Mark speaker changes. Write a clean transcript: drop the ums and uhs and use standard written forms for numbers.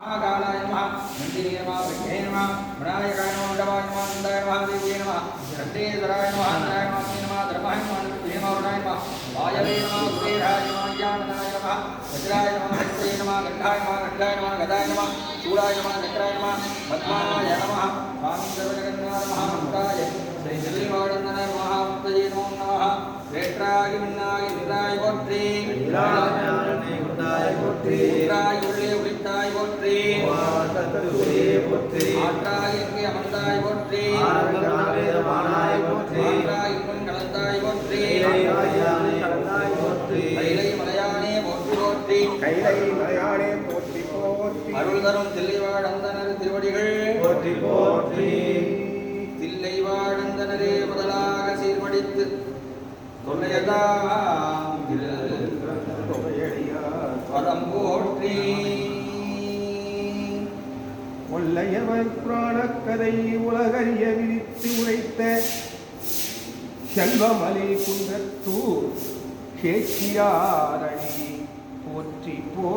Speaker 1: महाकालाय नमः नन्दिने नमः विघ्ने नमः विनायकाय नमः मंडपाय नमः नन्दाय नमः देव्ये नमः रत्नेश्वराय नमः अन्नाय नमः धर्माय नमः विष्णुवे नमः वरुणाय नमः वायवे नमः कुबेराय नमः ज्ञानदाय नमः वज्राय नमः हस्ते नमः गण्डाय नमः गदाय नमः शूलाय नमः चक्राय नमः पद्माय नमः स्वामी सर्वजगन्नाथ महामन्त्राय श्री श्रीवाडन्दन महामुक्तये नमो नमः वेट्रागि मिन्नागि निराय पोट्रि उत्राय उल्ले उलिताय पोट्रि आत्राय इंगे अमन्ताय पोट्रि आत्राय इंगन कलन्ताय पोट्रि कैलै मलयाने पोट्रि अरुள் தரும் தில்லைவாழந்தனர் திருவடிகள் போற்றி போற்றி தில்லைவாழந்தனரே முதலாக சீர்மடித்து தொல்லையதாம் பதம் போற்றி
Speaker 2: ஒல்லையவர் புராணக்கதை உலகறிய விரித்து உரைத்த செல்வமலை குன்றத்தூர் சேச்சியாரணி போற்றி போ